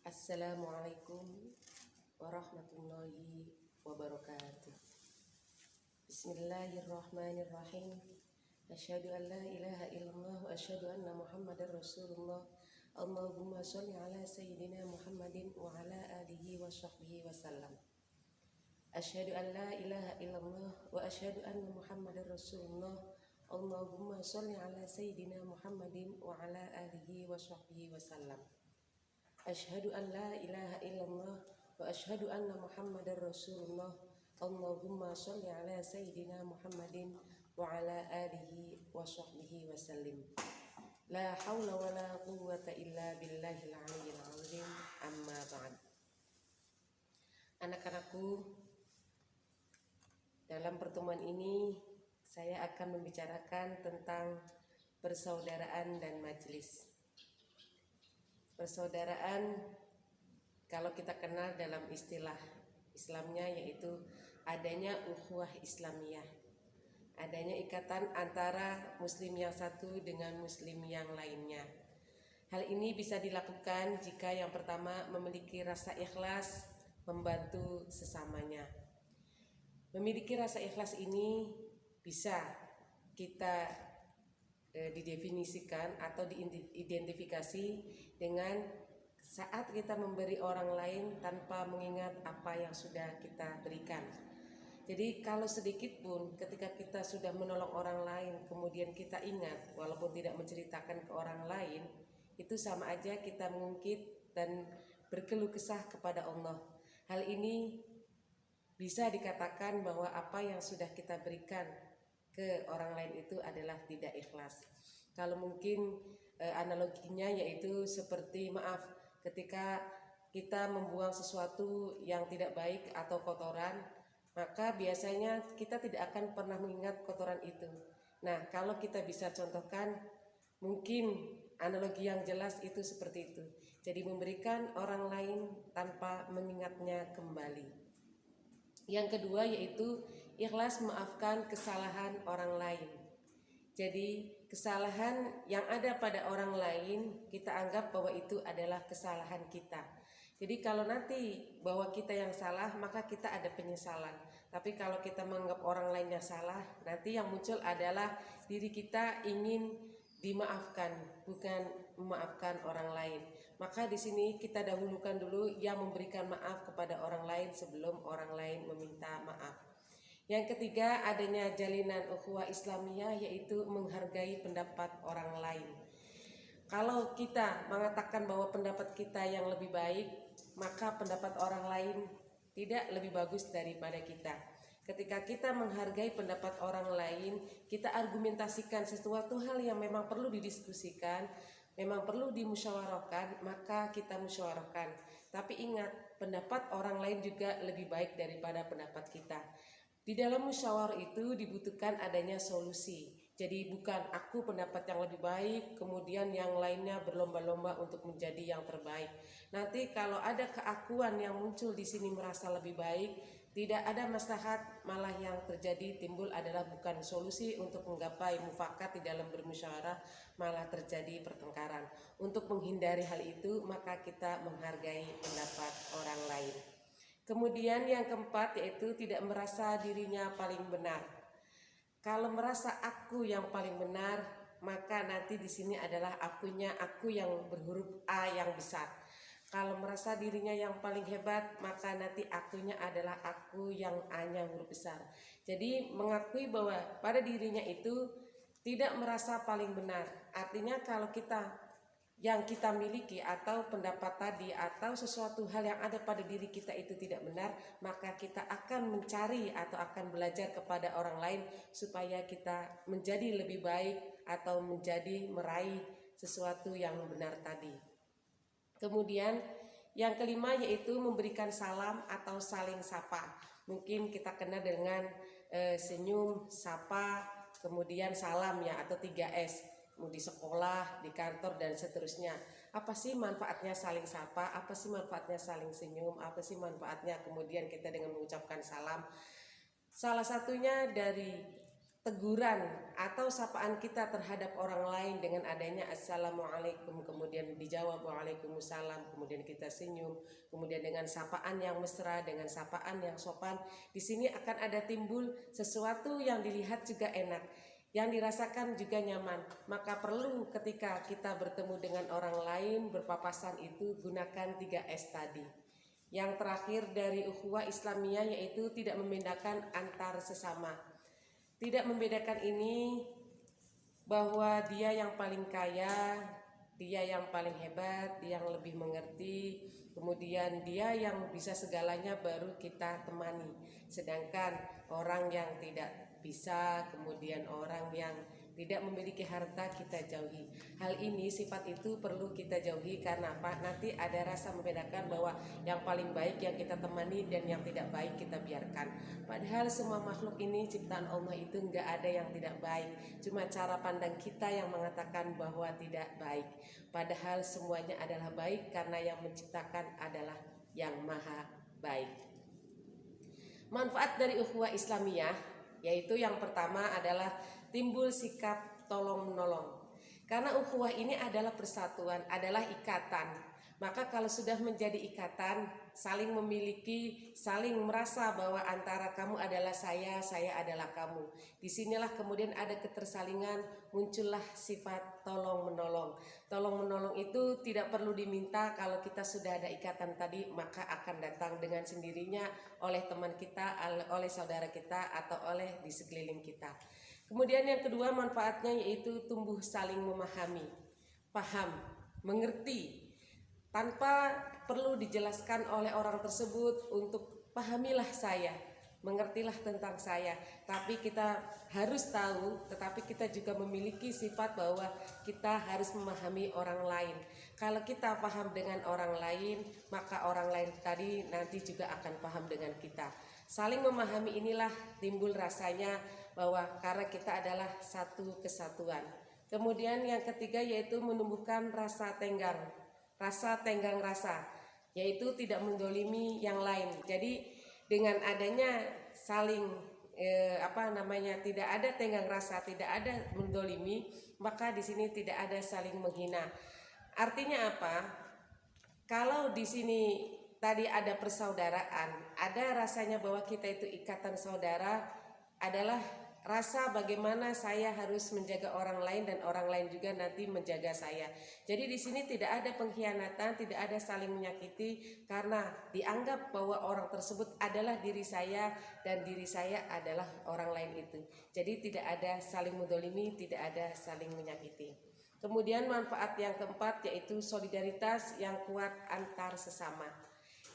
Assalamualaikum warahmatullahi wabarakatuh. Bismillahirrahmanirrahim. Asyhadu an la ilaha illallah wa asyhadu anna Muhammadar Rasulullah. Allahumma sholli ala sayyidina Muhammadin wa ala alihi wa sahbihi wasallam. Asyhadu an la ilaha illallah wa asyhadu anna Muhammadar Rasulullah. Allahumma sholli ala sayyidina Muhammadin wa ala alihi wa sahbihi wasallam. Asyhadu an la ilaha illallah wa asyhadu anna Muhammadar Rasulullah. Allahumma sholli ala sayyidina Muhammadin wa ala alihi wa sahbihi wasallim. La haula wa la quwwata illa billahil aliyyil azim. Amma ba'd. Anak-anakku, dalam pertemuan ini saya akan membicarakan tentang persaudaraan dan majelis. Persaudaraan kalau kita kenal dalam istilah Islamnya yaitu adanya ukhuwah Islamiyah, adanya ikatan antara muslim yang satu dengan muslim yang lainnya. Hal ini bisa dilakukan jika yang pertama memiliki rasa ikhlas membantu sesamanya. Memiliki rasa ikhlas ini bisa kita didefinisikan atau diidentifikasi dengan saat kita memberi orang lain tanpa mengingat apa yang sudah kita berikan. Jadi kalau sedikit pun ketika kita sudah menolong orang lain kemudian kita ingat walaupun tidak menceritakan ke orang lain, itu sama aja kita mengungkit dan berkeluh kesah kepada Allah. Hal ini bisa dikatakan bahwa apa yang sudah kita berikan ke orang lain itu adalah tidak ikhlas. Kalau mungkin analoginya yaitu seperti maaf, ketika kita membuang sesuatu yang tidak baik atau kotoran, maka biasanya kita tidak akan pernah mengingat kotoran itu. Nah, kalau kita bisa contohkan, mungkin analogi yang jelas itu seperti itu. Jadi memberikan orang lain tanpa mengingatnya kembali. Yang kedua yaitu ikhlas memaafkan kesalahan orang lain. Jadi kesalahan yang ada pada orang lain kita anggap bahwa itu adalah kesalahan kita. Jadi kalau nanti bahwa kita yang salah maka kita ada penyesalan. Tapi kalau kita menganggap orang lain yang salah, nanti yang muncul adalah diri kita ingin dimaafkan, bukan memaafkan orang lain. Maka di sini kita dahulukan dulu yang memberikan maaf kepada orang lain sebelum orang lain meminta maaf. Yang ketiga adanya jalinan ukhuwah Islamiyah yaitu menghargai pendapat orang lain. Kalau kita mengatakan bahwa pendapat kita yang lebih baik, maka pendapat orang lain tidak lebih bagus daripada kita. Ketika kita menghargai pendapat orang lain, kita argumentasikan sesuatu hal yang memang perlu didiskusikan, memang perlu dimusyawarahkan, maka kita musyawarahkan. Tapi ingat, pendapat orang lain juga lebih baik daripada pendapat kita. Di dalam musyawarah itu dibutuhkan adanya solusi. Jadi bukan aku pendapat yang lebih baik, kemudian yang lainnya berlomba-lomba untuk menjadi yang terbaik. Nanti kalau ada keakuan yang muncul di sini merasa lebih baik, tidak ada maslahat, malah yang terjadi timbul adalah bukan solusi untuk menggapai mufakat di dalam bermusyawarah, malah terjadi pertengkaran. Untuk menghindari hal itu, maka kita menghargai pendapat orang lain. Kemudian yang keempat yaitu tidak merasa dirinya paling benar. Kalau merasa aku yang paling benar, maka nanti di sini adalah akunya aku yang berhuruf A yang besar. Kalau merasa dirinya yang paling hebat, maka nanti akunya adalah aku yang A-nya huruf besar. Jadi mengakui bahwa pada dirinya itu tidak merasa paling benar. Artinya kalau yang kita miliki atau pendapat tadi atau sesuatu hal yang ada pada diri kita itu tidak benar, maka kita akan mencari atau akan belajar kepada orang lain supaya kita menjadi lebih baik atau meraih sesuatu yang benar tadi. Kemudian yang kelima yaitu memberikan salam atau saling sapa. Mungkin kita kenal dengan senyum, sapa, kemudian salam ya atau 3S. Di sekolah, di kantor dan seterusnya. Apa sih manfaatnya saling sapa? Apa sih manfaatnya saling senyum? Apa sih manfaatnya kemudian kita dengan mengucapkan salam? Salah satunya dari teguran atau sapaan kita terhadap orang lain dengan adanya assalamualaikum, kemudian dijawab waalaikumsalam, kemudian kita senyum, kemudian dengan sapaan yang mesra, dengan sapaan yang sopan, di sini akan ada timbul sesuatu yang dilihat juga enak, yang dirasakan juga nyaman. Maka perlu ketika kita bertemu dengan orang lain berpapasan itu gunakan 3S tadi. Yang terakhir dari ukhuwah Islamiyah yaitu tidak membedakan antar sesama. Tidak membedakan ini bahwa dia yang paling kaya, dia yang paling hebat, dia yang lebih mengerti, kemudian dia yang bisa segalanya baru kita temani. Sedangkan orang yang tidak bisa, kemudian orang yang tidak memiliki harta kita jauhi. Hal ini, sifat itu perlu kita jauhi karena apa? Nanti ada rasa membedakan bahwa yang paling baik yang kita temani dan yang tidak baik kita biarkan. Padahal semua makhluk ini ciptaan Allah itu enggak ada yang tidak baik. Cuma cara pandang kita yang mengatakan bahwa tidak baik. Padahal semuanya adalah baik karena yang menciptakan adalah yang maha baik. Manfaat dari ukhuwah Islamiyah yaitu yang pertama adalah timbul sikap tolong menolong. Karena ukhuwah ini adalah persatuan, adalah ikatan. Maka kalau sudah menjadi ikatan, saling memiliki, saling merasa bahwa antara kamu adalah saya adalah kamu. Disinilah kemudian ada ketersalingan, muncullah sifat tolong menolong. Tolong menolong itu tidak perlu diminta, kalau kita sudah ada ikatan tadi, maka akan datang dengan sendirinya oleh teman kita, oleh saudara kita, atau oleh di sekeliling kita. Kemudian yang kedua manfaatnya yaitu tumbuh saling memahami, paham, mengerti, tanpa perlu dijelaskan oleh orang tersebut untuk pahamilah saya, mengertilah tentang saya. Tapi kita harus tahu, tetapi kita juga memiliki sifat bahwa kita harus memahami orang lain. Kalau kita paham dengan orang lain, maka orang lain tadi nanti juga akan paham dengan kita. Saling memahami inilah timbul rasanya bahwa karena kita adalah satu kesatuan. Kemudian yang ketiga yaitu menumbuhkan rasa tenggang rasa, yaitu tidak mendolimi yang lain. Jadi dengan adanya saling tidak ada tenggang rasa, tidak ada mendolimi, maka di sini tidak ada saling menghina. Artinya apa? Kalau di sini tadi ada persaudaraan, ada rasanya bahwa kita itu ikatan saudara, adalah rasa bagaimana saya harus menjaga orang lain dan orang lain juga nanti menjaga saya. Jadi di sini tidak ada pengkhianatan, tidak ada saling menyakiti karena dianggap bahwa orang tersebut adalah diri saya dan diri saya adalah orang lain itu. Jadi tidak ada saling mendolimi, tidak ada saling menyakiti. Kemudian manfaat yang keempat yaitu solidaritas yang kuat antar sesama.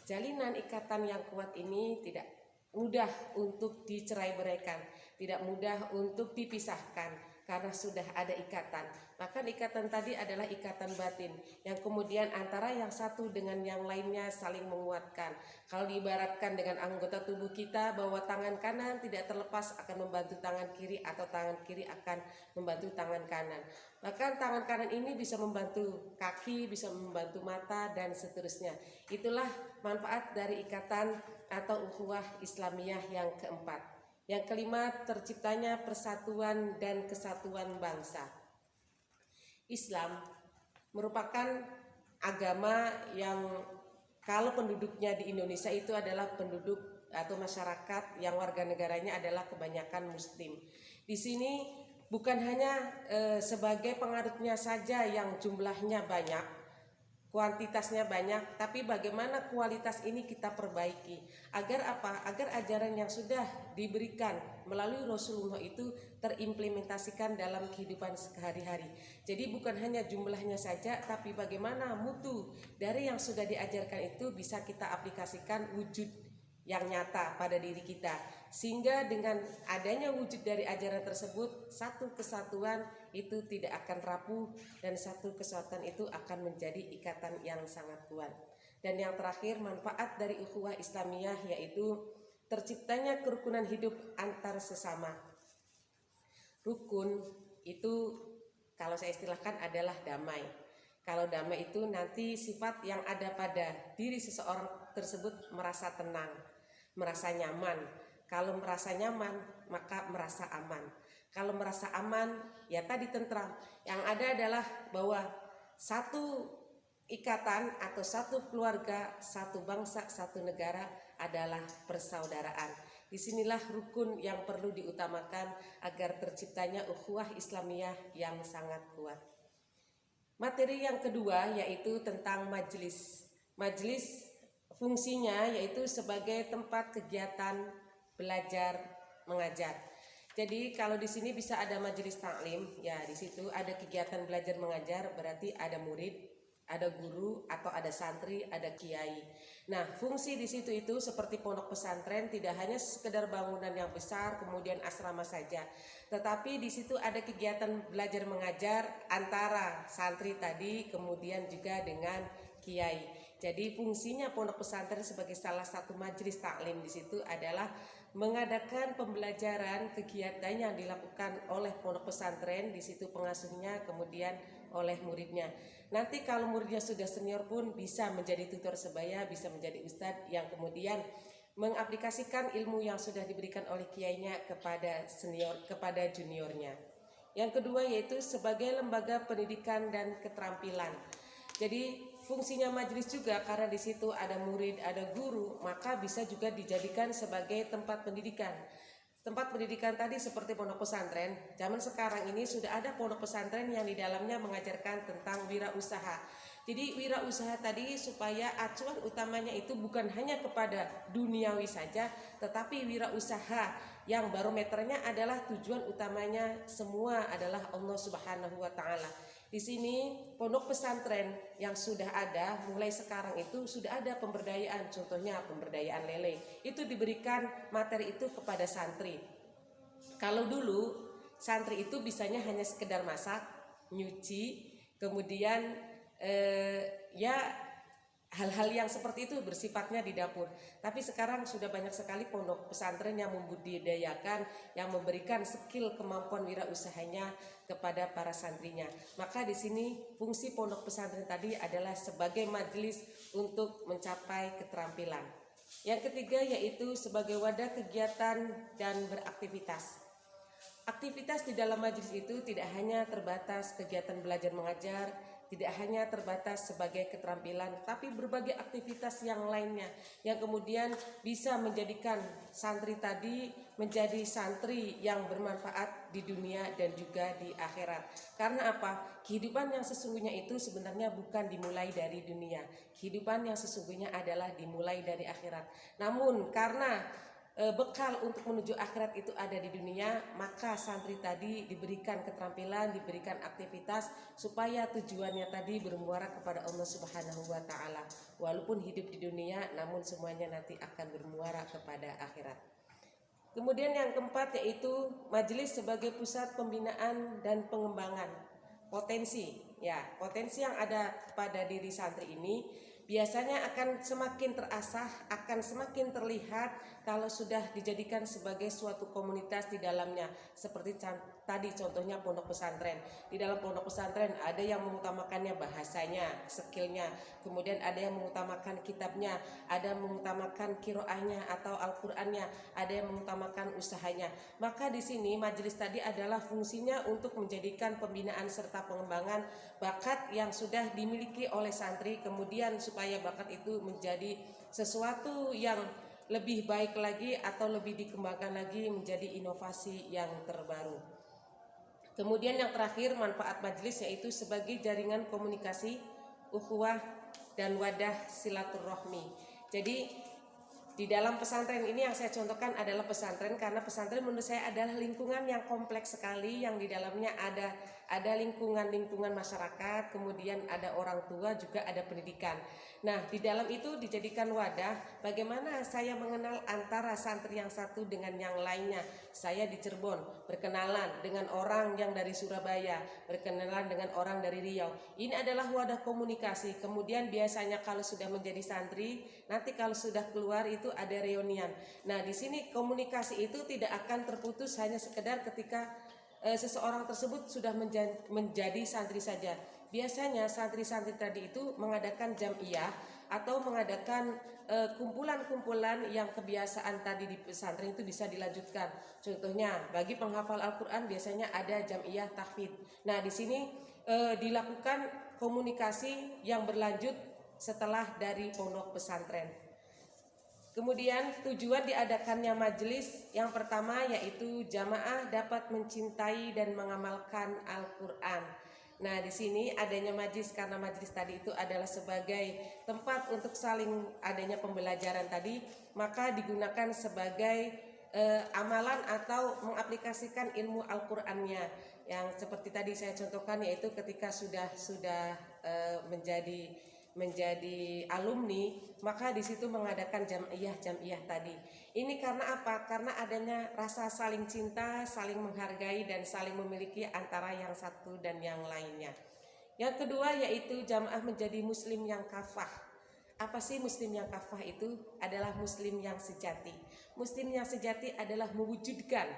Jalinan ikatan yang kuat ini tidak mudah untuk dicerai-beraikan, tidak mudah untuk dipisahkan karena sudah ada ikatan. Bahkan ikatan tadi adalah ikatan batin yang kemudian antara yang satu dengan yang lainnya saling menguatkan. Kalau diibaratkan dengan anggota tubuh kita bahwa tangan kanan tidak terlepas akan membantu tangan kiri atau tangan kiri akan membantu tangan kanan. Bahkan tangan kanan ini bisa membantu kaki, bisa membantu mata dan seterusnya. Itulah manfaat dari ikatan atau ukhuwah Islamiyah yang keempat. Yang kelima, terciptanya persatuan dan kesatuan bangsa. Islam merupakan agama yang kalau penduduknya di Indonesia itu adalah penduduk atau masyarakat yang warga negaranya adalah kebanyakan Muslim. Di sini bukan hanya sebagai penganutnya saja yang jumlahnya banyak, kuantitasnya banyak, tapi bagaimana kualitas ini kita perbaiki agar apa? Agar ajaran yang sudah diberikan melalui Rasulullah itu terimplementasikan dalam kehidupan sehari-hari. Jadi bukan hanya jumlahnya saja, tapi bagaimana mutu dari yang sudah diajarkan itu bisa kita aplikasikan wujud yang nyata pada diri kita, sehingga dengan adanya wujud dari ajaran tersebut satu kesatuan itu tidak akan rapuh dan satu kesatuan itu akan menjadi ikatan yang sangat kuat. Dan yang terakhir manfaat dari ukhuwah Islamiyah yaitu terciptanya kerukunan hidup antar sesama. Rukun itu kalau saya istilahkan adalah damai. Kalau damai itu nanti sifat yang ada pada diri seseorang tersebut merasa tenang, merasa nyaman. Kalau merasa nyaman, maka merasa aman. Kalau merasa aman, ya tadi tentram. Yang ada adalah bahwa satu ikatan atau satu keluarga, satu bangsa, satu negara adalah persaudaraan. Disinilah rukun yang perlu diutamakan agar terciptanya ukhuwah Islamiyah yang sangat kuat. Materi yang kedua yaitu tentang majelis. Majelis fungsinya yaitu sebagai tempat kegiatan belajar mengajar. Jadi kalau di sini bisa ada majelis taklim, ya di situ ada kegiatan belajar mengajar, berarti ada murid, ada guru atau ada santri, ada kiai. Nah, fungsi di situ itu seperti pondok pesantren, tidak hanya sekedar bangunan yang besar kemudian asrama saja, tetapi di situ ada kegiatan belajar mengajar antara santri tadi kemudian juga dengan kiai. Jadi fungsinya pondok pesantren sebagai salah satu majelis taklim di situ adalah mengadakan pembelajaran kegiatan yang dilakukan oleh pondok pesantren, di situ pengasuhnya kemudian oleh muridnya. Nanti kalau muridnya sudah senior pun bisa menjadi tutor sebaya, bisa menjadi ustadz yang kemudian mengaplikasikan ilmu yang sudah diberikan oleh kiainya kepada senior, kepada juniornya. Yang kedua yaitu sebagai lembaga pendidikan dan keterampilan. Jadi fungsinya majelis juga karena di situ ada murid, ada guru, maka bisa juga dijadikan sebagai tempat pendidikan. Tempat pendidikan tadi seperti pondok pesantren, zaman sekarang ini sudah ada pondok pesantren yang di dalamnya mengajarkan tentang wirausaha. Jadi wirausaha tadi supaya acuan utamanya itu bukan hanya kepada duniawi saja, tetapi wirausaha yang barometernya adalah tujuan utamanya semua adalah Allah Subhanahu wa taala. Di sini pondok pesantren yang sudah ada mulai sekarang itu sudah ada pemberdayaan, contohnya pemberdayaan lele. Itu diberikan materi itu kepada santri. Kalau dulu santri itu bisanya hanya sekedar masak, nyuci, kemudian ya hal-hal yang seperti itu bersifatnya di dapur. Tapi sekarang sudah banyak sekali pondok pesantren yang membudidayakan, yang memberikan skill kemampuan wirausahanya kepada para santrinya. Maka di sini fungsi pondok pesantren tadi adalah sebagai majelis untuk mencapai keterampilan. Yang ketiga yaitu sebagai wadah kegiatan dan beraktivitas. Aktivitas di dalam majelis itu tidak hanya terbatas kegiatan belajar mengajar, tidak hanya terbatas sebagai keterampilan, tapi berbagai aktivitas yang lainnya yang kemudian bisa menjadikan santri tadi menjadi santri yang bermanfaat di dunia dan juga di akhirat. Karena apa? Kehidupan yang sesungguhnya itu sebenarnya bukan dimulai dari dunia. Kehidupan yang sesungguhnya adalah dimulai dari akhirat. Namun karena bekal untuk menuju akhirat itu ada di dunia, maka santri tadi diberikan keterampilan, diberikan aktivitas supaya tujuannya tadi bermuara kepada Allah Subhanahu wa taala. Walaupun hidup di dunia, namun semuanya nanti akan bermuara kepada akhirat. Kemudian yang keempat yaitu majelis sebagai pusat pembinaan dan pengembangan potensi. Ya, potensi yang ada pada diri santri ini biasanya akan semakin terasah, akan semakin terlihat kalau sudah dijadikan sebagai suatu komunitas di dalamnya. Seperti tadi contohnya pondok pesantren. Di dalam pondok pesantren ada yang mengutamakannya bahasanya, skillnya. Kemudian ada yang mengutamakan kitabnya, ada yang mengutamakan kiroahnya atau Al-Qur'annya, ada yang mengutamakan usahanya. Maka di sini majelis tadi adalah fungsinya untuk menjadikan pembinaan serta pengembangan bakat yang sudah dimiliki oleh santri, kemudian supaya bakat itu menjadi sesuatu yang lebih baik lagi atau lebih dikembangkan lagi menjadi inovasi yang terbaru. Kemudian yang terakhir manfaat majelis yaitu sebagai jaringan komunikasi, ukhuwah dan wadah silaturahmi. Jadi di dalam pesantren ini yang saya contohkan adalah pesantren, karena pesantren menurut saya adalah lingkungan yang kompleks sekali, yang di dalamnya ada lingkungan masyarakat, kemudian ada orang tua, juga ada pendidikan. Nah, di dalam itu dijadikan wadah bagaimana saya mengenal antara santri yang satu dengan yang lainnya. Saya di Cirebon berkenalan dengan orang yang dari Surabaya, berkenalan dengan orang dari Riau. Ini adalah wadah komunikasi. Kemudian biasanya kalau sudah menjadi santri, nanti kalau sudah keluar itu ada reunian. Nah, di sini komunikasi itu tidak akan terputus hanya sekedar ketika seseorang tersebut sudah menjadi santri saja. Biasanya santri-santri tadi itu mengadakan jam'iyah atau mengadakan kumpulan-kumpulan yang kebiasaan tadi di pesantren itu bisa dilanjutkan. Contohnya bagi penghafal Al-Quran biasanya ada jam'iyah tahfidz. Nah di sini dilakukan komunikasi yang berlanjut setelah dari pondok pesantren. Kemudian tujuan diadakannya majelis yang pertama yaitu jamaah dapat mencintai dan mengamalkan Al-Quran. Nah di sini adanya majelis karena majelis tadi itu adalah sebagai tempat untuk saling adanya pembelajaran tadi, maka digunakan sebagai amalan atau mengaplikasikan ilmu Al-Qur'annya yang seperti tadi saya contohkan, yaitu ketika sudah menjadi alumni, maka di situ mengadakan jam'iyah tadi. Ini karena apa? Karena adanya rasa saling cinta, saling menghargai dan saling memiliki antara yang satu dan yang lainnya. Yang kedua yaitu jamaah menjadi muslim yang kafah. Apa sih muslim yang kafah itu? Adalah muslim yang sejati. Muslim yang sejati adalah mewujudkan,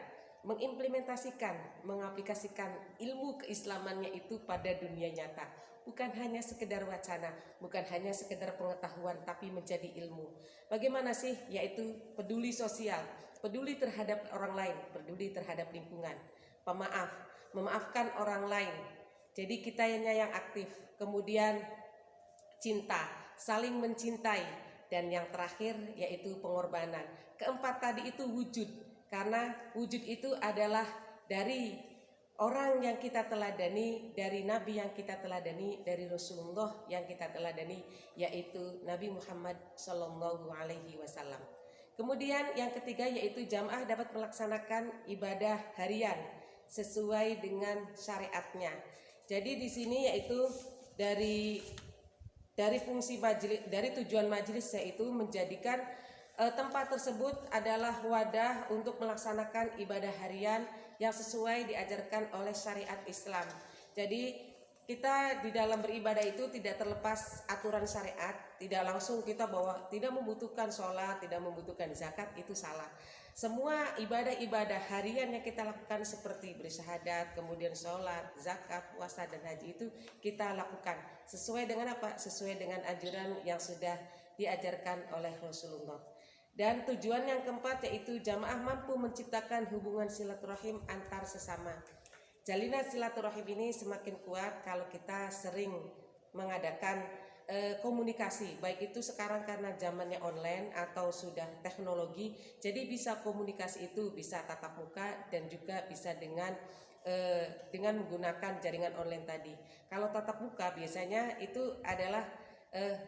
mengimplementasikan, mengaplikasikan ilmu keislamannya itu pada dunia nyata. Bukan hanya sekedar wacana, bukan hanya sekedar pengetahuan, tapi menjadi ilmu. Bagaimana sih? Yaitu peduli sosial, peduli terhadap orang lain, peduli terhadap lingkungan, pemaaf, memaafkan orang lain. Jadi kitanya yang aktif, kemudian cinta, saling mencintai, dan yang terakhir yaitu pengorbanan. Keempat tadi itu wujud, karena wujud itu adalah dari orang yang kita teladani, dari Nabi yang kita teladani, dari Rasulullah yang kita teladani, yaitu Nabi Muhammad Sallallahu Alaihi Wasallam. Kemudian yang ketiga yaitu jamaah dapat melaksanakan ibadah harian sesuai dengan syariatnya. Jadi di sini yaitu dari fungsi majelis, dari tujuan majelis yaitu menjadikan tempat tersebut adalah wadah untuk melaksanakan ibadah harian yang sesuai diajarkan oleh syariat Islam. Jadi kita di dalam beribadah itu tidak terlepas aturan syariat, tidak langsung kita bahwa tidak membutuhkan sholat, tidak membutuhkan zakat, itu salah. Semua ibadah-ibadah harian yang kita lakukan seperti bersyahadat, kemudian sholat, zakat, puasa, dan haji itu kita lakukan sesuai dengan apa? Sesuai dengan anjuran yang sudah diajarkan oleh Rasulullah. Dan tujuan yang keempat yaitu jamaah mampu menciptakan hubungan silaturahim antar sesama. Jalinan silaturahim ini semakin kuat kalau kita sering mengadakan komunikasi, baik itu sekarang karena zamannya online atau sudah teknologi, jadi bisa komunikasi itu bisa tatap muka dan juga bisa dengan menggunakan jaringan online tadi. Kalau tatap muka biasanya itu adalah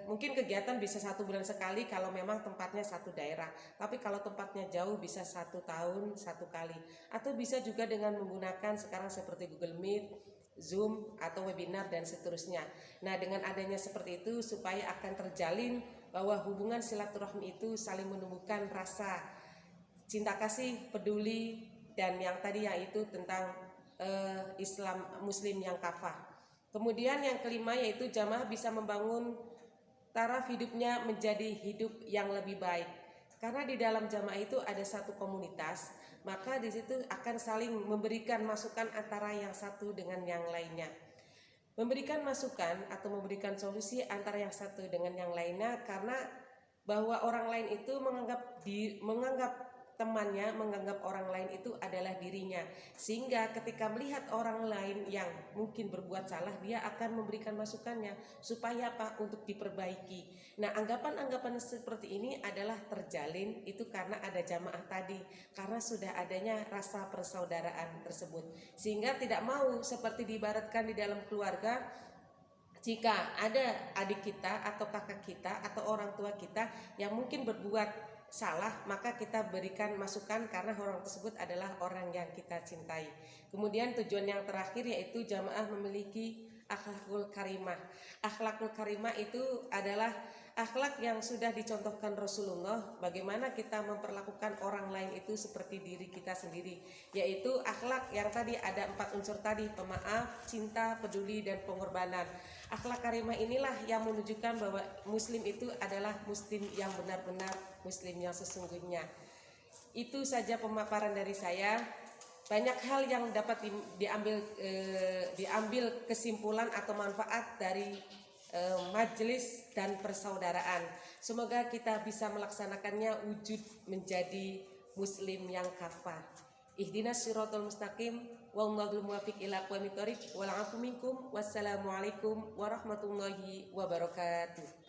mungkin kegiatan bisa 1 bulan sekali kalau memang tempatnya satu daerah, tapi kalau tempatnya jauh bisa 1 tahun 1 kali, atau bisa juga dengan menggunakan sekarang seperti Google Meet, Zoom, atau webinar dan seterusnya. Nah dengan adanya seperti itu supaya akan terjalin bahwa hubungan silaturahmi itu saling menumbuhkan rasa cinta kasih, peduli, dan yang tadi yaitu tentang Islam muslim yang kafah. Kemudian yang kelima yaitu jamaah bisa membangun taraf hidupnya menjadi hidup yang lebih baik. Karena di dalam jamaah itu ada satu komunitas, maka di situ akan saling memberikan masukan antara yang satu dengan yang lainnya. Memberikan masukan atau memberikan solusi antara yang satu dengan yang lainnya, karena bahwa orang lain itu menganggap temannya, menganggap orang lain itu adalah dirinya, sehingga ketika melihat orang lain yang mungkin berbuat salah, dia akan memberikan masukannya supaya apa? Untuk diperbaiki. Nah anggapan-anggapan seperti ini adalah terjalin itu karena ada jamaah tadi, karena sudah adanya rasa persaudaraan tersebut, sehingga tidak mau seperti diibaratkan di dalam keluarga, jika ada adik kita atau kakak kita atau orang tua kita yang mungkin berbuat salah, maka kita berikan masukan karena orang tersebut adalah orang yang kita cintai. Kemudian tujuan yang terakhir yaitu jamaah memiliki akhlakul karimah. Akhlakul karimah itu adalah akhlak yang sudah dicontohkan Rasulullah, bagaimana kita memperlakukan orang lain itu seperti diri kita sendiri, yaitu akhlak yang tadi ada 4 unsur tadi, pemaaf, cinta, peduli, dan pengorbanan. Akhlak karimah inilah yang menunjukkan bahwa muslim itu adalah muslim yang benar-benar muslim yang sesungguhnya. Itu saja pemaparan dari saya. Banyak hal yang dapat diambil kesimpulan atau manfaat dari majelis dan persaudaraan. Semoga kita bisa melaksanakannya wujud menjadi muslim yang kafah. Ihdinas siratal mustaqim wallahu muwaffiq ila aqwamit thoriq wal afu minkum. Wassalamualaikum warahmatullahi wabarakatuh.